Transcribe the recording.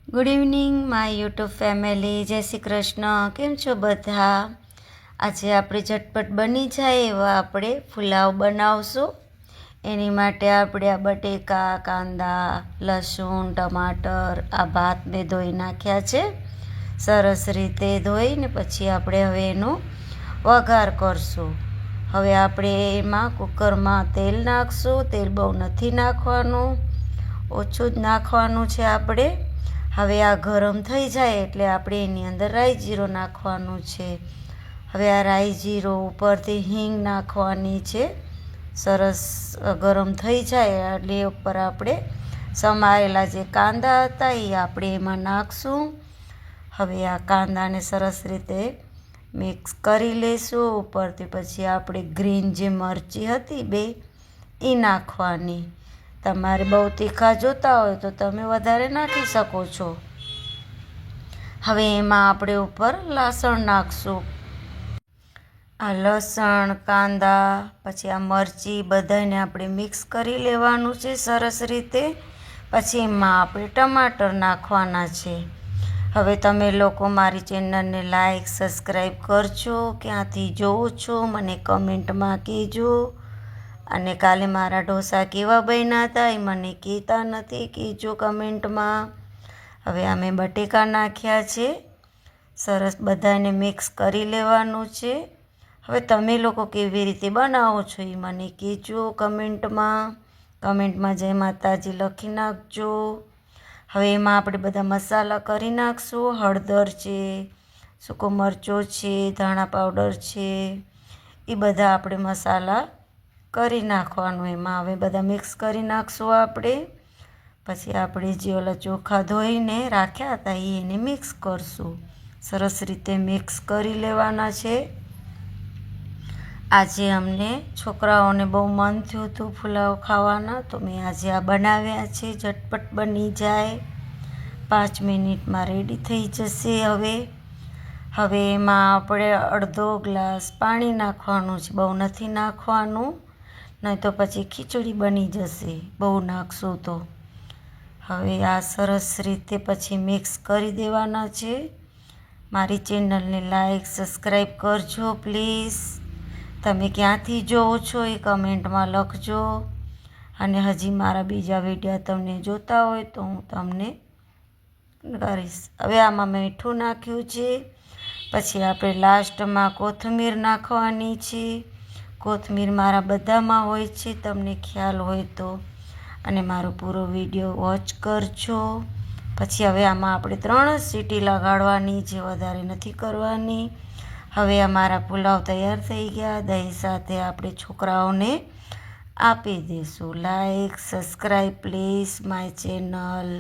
Good evening my YouTube family. જય શ્રી કૃષ્ણ. કેમ છો બધા? આજે આપણે ઝટપટ બની જાય એવા આપણે પુલાવ બનાવશું. એની માટે આપણે આ બટેકા, કાંદા, લસણ, ટમાટર, આ ભાત મેં ધોઈ નાખ્યા છે. સરસ રીતે ધોઈને પછી આપણે હવે એનો વઘાર કરશું. હવે આપણે એમાં કુકરમાં તેલ નાખશું. તેલ બહુ નથી નાખવાનું, ઓછું જ નાખવાનું છે આપણે. હવે આ ગરમ થઈ જાય એટલે આપણે એની અંદર રાઈ જીરો નાખવાનું છે. હવે આ રાઈ જીરો ઉપરથી હિંગ નાખવાની છે. સરસ ગરમ થઈ જાય એટલે ઉપર આપણે સમાયેલા જે કાંદા હતા એ આપણે એમાં નાખશું. હવે આ કાંદાને સરસ રીતે મિક્સ કરી લઈશું. ઉપરથી પછી આપણે ગ્રીન જે મરચી હતી બે એ નાખવાની. તમારે બહુ તીખા જોતા હોય તો તમે વધારે નાખી શકો છો. હવે એમાં આપણે ઉપર લસણ નાખશું. આ લસણ, કાંદા, પછી આ મરચી બધાને આપણે મિક્સ કરી લેવાનું છે સરસ રીતે. પછી એમાં આપણે ટમાટર નાખવાના છે. હવે તમે લોકો મારી ચેનલને લાઈક, સબસ્ક્રાઈબ કરજો. ક્યાંથી જોવો છો મને કમેન્ટમાં કહેજો. અને કાલે મારા ઢોસા કેવા બન્યા હતા એ મને કહેતા નથી, કહેજો કમેન્ટમાં. હવે અમે બટેકા નાખ્યા છે. સરસ બધાને મિક્સ કરી લેવાનું છે. હવે તમે લોકો કેવી રીતે બનાવો છો એ મને કહેજો કમેન્ટમાં. કમેન્ટમાં જય માતાજી લખી નાખજો. હવે એમાં આપણે બધા મસાલા કરી નાખશું. હળદર છે, સૂકો મરચો છે, ધાણા પાવડર છે, એ બધા આપણે મસાલા કરી નાખવાનું એમાં. હવે બધા મિક્સ કરી નાખશું આપણે. પછી આપણે જે ઓલા ચોખા ધોઈને રાખ્યા હતા એને મિક્સ કરશું. સરસ રીતે મિક્સ કરી લેવાના છે. આજે અમને છોકરાઓને બહુ મન થયું હતું પુલાવ ખાવાના, તો મેં આજે આ બનાવ્યા છે. ઝટપટ બની જાય, 5 મિનિટમાં રેડી થઈ જશે. હવે એમાં આપણે અડધો ગ્લાસ પાણી નાખવાનું છે. બહુ નથી નાખવાનું, નહીં તો પછી ખીચડી બની જશે બહુ નાખશું તો. હવે આ સરસ રીતે પછી મિક્સ કરી દેવાના છે. મારી ચેનલને લાઈક, સબસ્ક્રાઈબ કરજો પ્લીઝ. તમે ક્યાંથી જોવો છો એ કમેન્ટમાં લખજો. અને હજી મારા બીજા વિડીયો તમને જોતા હોય તો હું તમને કરીશ. હવે આમાં મીઠું નાખ્યું છે. પછી આપણે લાસ્ટમાં કોથમીર નાખવાની છે. કોથમીર મારા બધામાં હોય છે, તમને ખ્યાલ હોય તો. અને મારો પૂરો વિડીયો વોચ કરજો. પછી હવે આમાં આપણે 3 સીટી લગાડવાની છે, વધારે નથી કરવાની. હવે અમારા પુલાવ તૈયાર થઈ ગયા. દહીં સાથે આપણે છોકરાઓને આપી દઈશું. Like, subscribe please my channel.